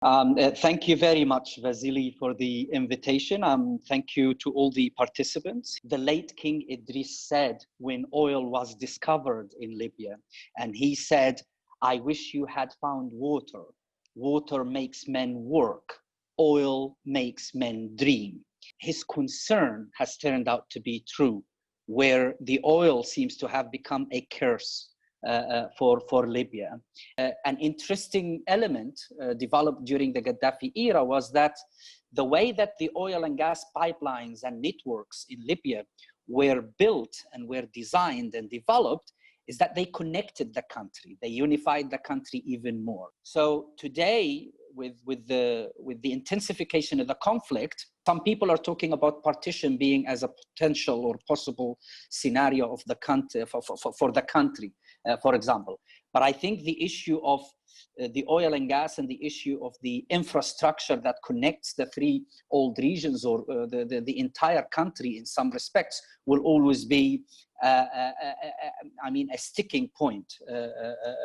Thank you very much, Vasily, for the invitation. Thank you to all the participants. The late King Idris said when oil was discovered in Libya, and he said, "I wish you had found water. Water makes men work. Oil makes men dream." His concern has turned out to be true, where the oil seems to have become a curse for Libya. An interesting element developed during the Gaddafi era was that the way that the oil and gas pipelines and networks in Libya were built and were designed and developed is that they connected the country. They unified the country even more. So today, with the intensification of the conflict, some people are talking about partition being as a potential or possible scenario of the country for the country, for example. But I think the issue of the oil and gas and the issue of the infrastructure that connects the three old regions or the entire country in some respects will always be, a sticking point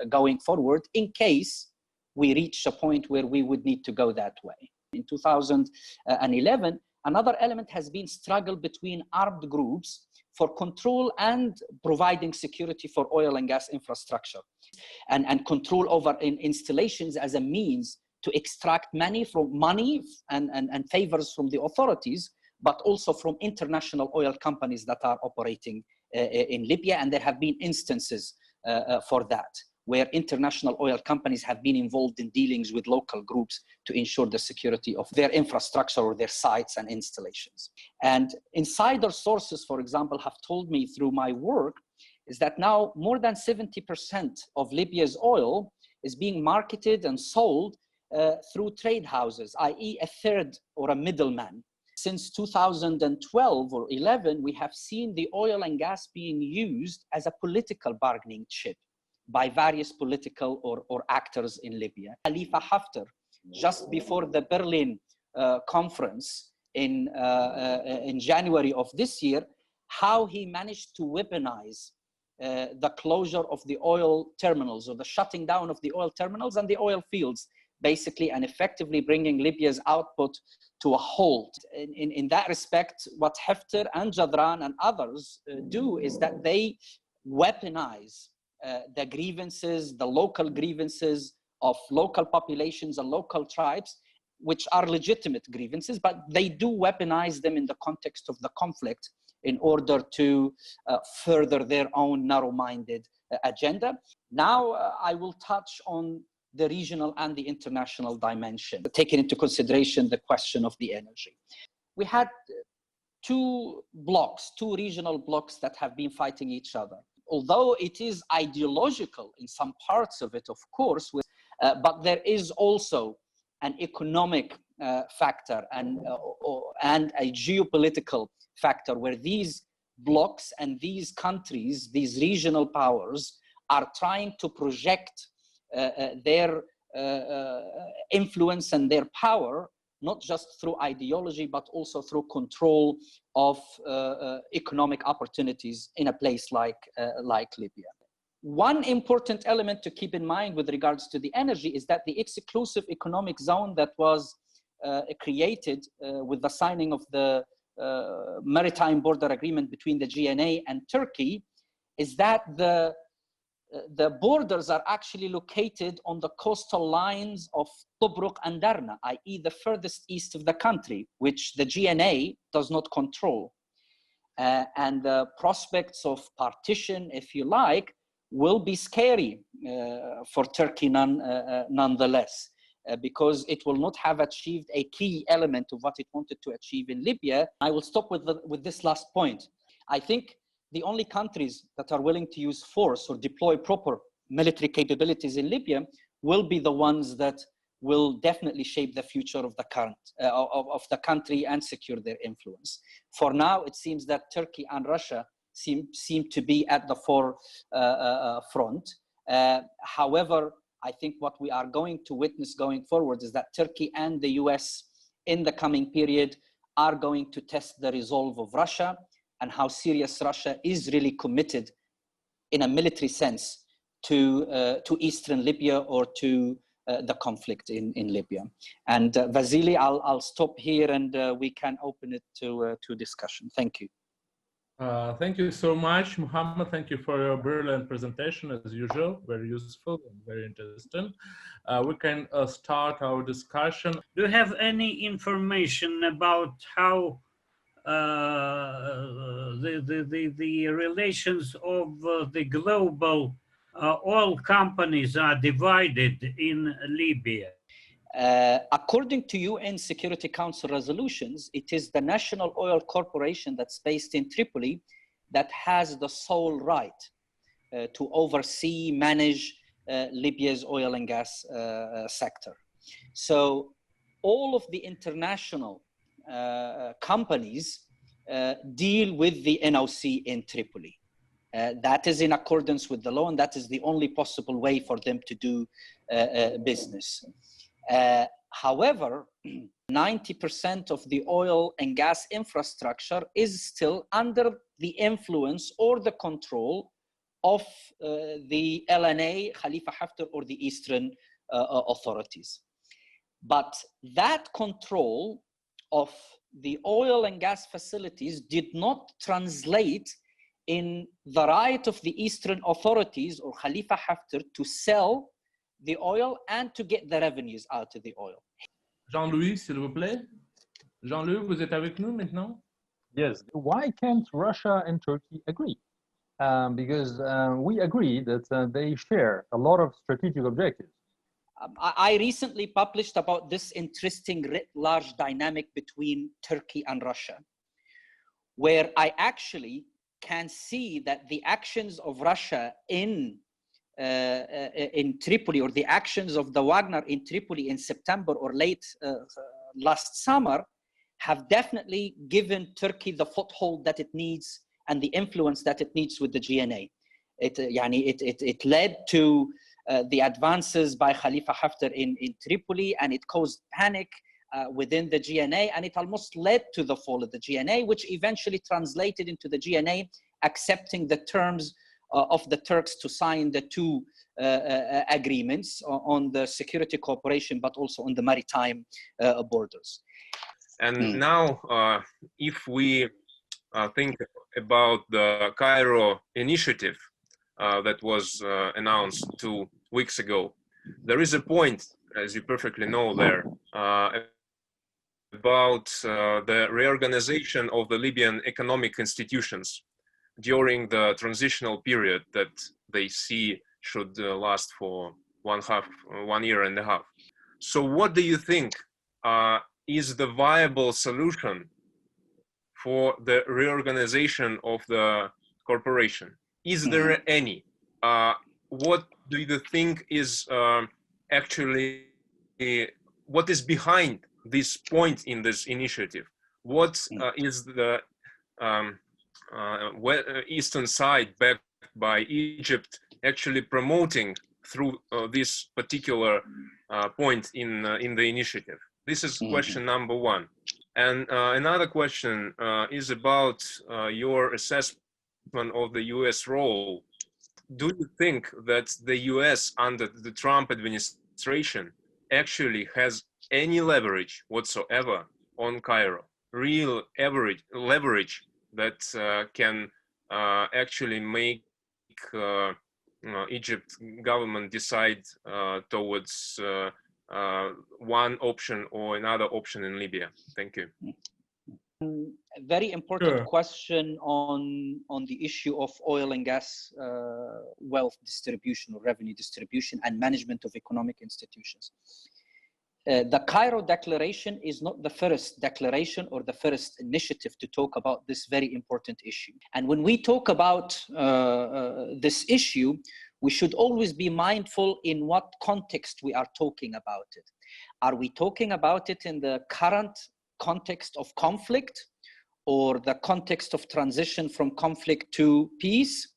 going forward in case we reach a point where we would need to go that way. In 2011, another element has been struggle between armed groups for control and providing security for oil and gas infrastructure and control over installations as a means to extract money and favors from the authorities, but also from international oil companies that are operating in Libya. And there have been instances for that, where international oil companies have been involved in dealings with local groups to ensure the security of their infrastructure or their sites and installations. And insider sources, for example, have told me through my work is that now more than 70% of Libya's oil is being marketed and sold through trade houses, i.e. a third or a middleman. Since 2012 or 11, we have seen the oil and gas being used as a political bargaining chip by various political or actors in Libya. Khalifa Haftar, just before the Berlin conference in January of this year, how he managed to weaponize the closure of the oil terminals or the shutting down of the oil terminals and the oil fields, basically, and effectively bringing Libya's output to a halt. In that respect, what Haftar and Jadran and others do is that they weaponize the grievances, the local grievances of local populations and local tribes, which are legitimate grievances, but they do weaponize them in the context of the conflict in order to further their own narrow-minded agenda. Now, I will touch on the regional and the international dimension, taking into consideration the question of the energy. We had two regional blocks that have been fighting each other. Although it is ideological in some parts of it, of course, but there is also an economic factor and a geopolitical factor where these blocks and these countries, these regional powers, are trying to project their influence and their power, not just through ideology, but also through control of economic opportunities in a place like Libya. One important element to keep in mind with regards to the energy is that the exclusive economic zone that was created with the signing of the maritime border agreement between the GNA and Turkey is that the borders are actually located on the coastal lines of Tobruk and Darna, i.e. the furthest east of the country, which the GNA does not control. And the prospects of partition, if you like, will be scary for Turkey nonetheless, because it will not have achieved a key element of what it wanted to achieve in Libya. I will stop with this last point. I think the only countries that are willing to use force or deploy proper military capabilities in Libya will be the ones that will definitely shape the future of the country and secure their influence. For now, it seems that Turkey and Russia seem to be at the forefront. However, I think what we are going to witness going forward is that Turkey and the US in the coming period are going to test the resolve of Russia and how serious Russia is really committed in a military sense to Eastern Libya or to the conflict in Libya. And Vasily, I'll stop here and we can open it to discussion. Thank you. Thank you so much, Muhammad. Thank you for your brilliant presentation, as usual. Very useful and very interesting. We can start our discussion. Do you have any information about how the relations of the global oil companies are divided in Libya? According to UN Security Council resolutions, it is the National Oil Corporation that's based in Tripoli that has the sole right to oversee, manage Libya's oil and gas sector. So all of the international companies deal with the NOC in Tripoli. That is in accordance with the law, and that is the only possible way for them to do business. However, 90% of the oil and gas infrastructure is still under the influence or the control of the LNA, Khalifa Haftar, or the Eastern authorities. But that control of the oil and gas facilities did not translate in the right of the Eastern authorities or Khalifa Haftar to sell the oil and to get the revenues out of the oil. Jean-Louis, s'il vous plaît. Jean-Louis, vous êtes avec nous maintenant? Yes. Why can't Russia and Turkey agree? Because we agree that they share a lot of strategic objectives. I recently published about this interesting large dynamic between Turkey and Russia, where I actually can see that the actions of Russia in Tripoli, or the actions of the Wagner in Tripoli in September or late last summer, have definitely given Turkey the foothold that it needs and the influence that it needs with the GNA. It led to the advances by Khalifa Haftar in Tripoli, and it caused panic within the GNA, and it almost led to the fall of the GNA, which eventually translated into the GNA accepting the terms of the Turks to sign the two agreements on the security cooperation, but also on the maritime borders. And now, if we think about the Cairo initiative that was announced 2 weeks ago, there is a point, as you perfectly know there, about the reorganization of the Libyan economic institutions during the transitional period that they see should last for 1 year and a half. So what do you think is the viable solution for the reorganization of the corporation? Is there any? What do you think is actually, what is behind this point in this initiative? What is the eastern side, backed by Egypt, actually promoting through this particular point in the initiative? This is question number one. And another question is about your assessment of the US role. Do you think that the US under the Trump administration actually has any leverage whatsoever on Cairo? Real leverage that can actually make Egypt government decide towards one option or another option in Libya? Thank you. A very important question on the issue of oil and gas wealth distribution or revenue distribution and management of economic institutions. The Cairo Declaration is not the first declaration or the first initiative to talk about this very important issue. And when we talk about this issue, we should always be mindful in what context we are talking about it. Are we talking about it in the current context of conflict, or the context of transition from conflict to peace,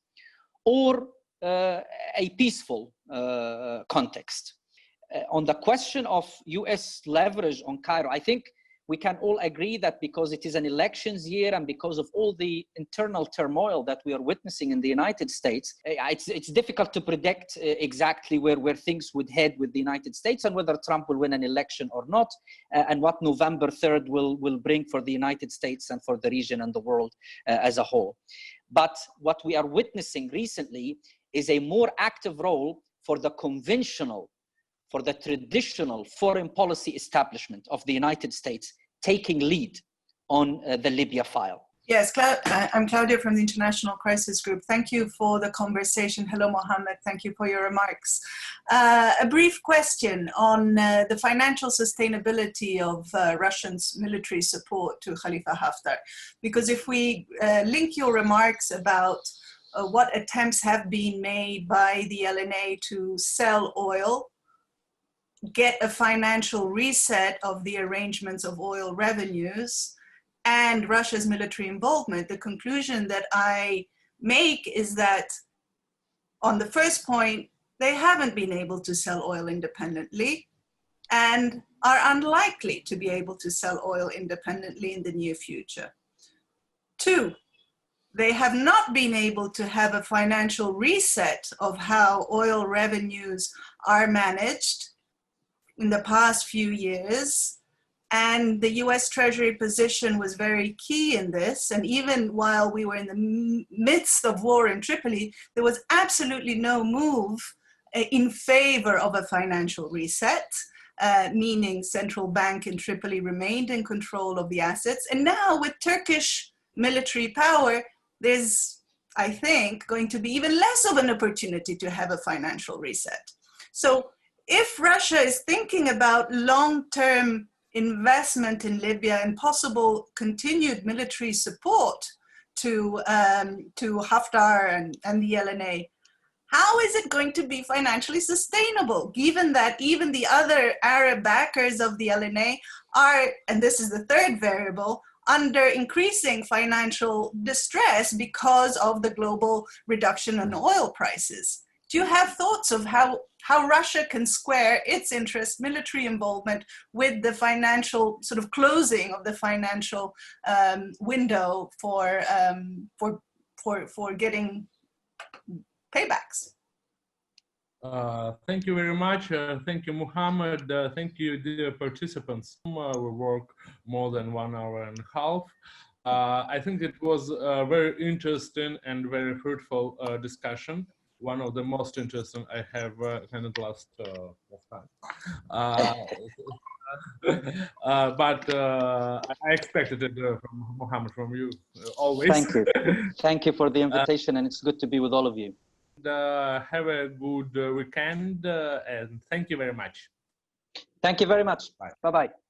or a peaceful context? On the question of US leverage on Cairo, I think we can all agree that because it is an elections year and because of all the internal turmoil that we are witnessing in the United States, it's difficult to predict exactly where things would head with the United States and whether Trump will win an election or not, and what November 3rd will bring for the United States and for the region and the world as a whole. But what we are witnessing recently is a more active role for the conventional, for the traditional foreign policy establishment of the United States taking lead on the Libya file. Yes, I'm Claudia from the International Crisis Group. Thank you for the conversation. Hello, Mohammed. Thank you for your remarks. A brief question on the financial sustainability of Russia's military support to Khalifa Haftar. Because if we link your remarks about what attempts have been made by the LNA to sell oil, get a financial reset of the arrangements of oil revenues, and Russia's military involvement, the conclusion that I make is that on the first point, they haven't been able to sell oil independently and are unlikely to be able to sell oil independently in the near future. 2, they have not been able to have a financial reset of how oil revenues are managed in the past few years, and the US Treasury position was very key in this, and even while we were in the midst of war in Tripoli, there was absolutely no move in favor of a financial reset, meaning central bank in Tripoli remained in control of the assets. And now with Turkish military power, there's, I think, going to be even less of an opportunity to have a financial reset. So if Russia is thinking about long-term investment in Libya and possible continued military support to Haftar and the LNA, how is it going to be financially sustainable, given that even the other Arab backers of the LNA are, and this is the third variable, under increasing financial distress because of the global reduction in oil prices? Do you have thoughts of how Russia can square its interest, military involvement, with the financial sort of closing of the financial window for getting paybacks? Thank you very much. Thank you, Muhammad. Thank you, dear participants. We work more than 1 hour and a half. I think it was a very interesting and very fruitful discussion. One of the most interesting I have attended last time. But I expected it from Muhammad, from you, always. Thank you. Thank you for the invitation, and it's good to be with all of you. Have a good weekend, and thank you very much. Thank you very much. Bye. Bye-bye.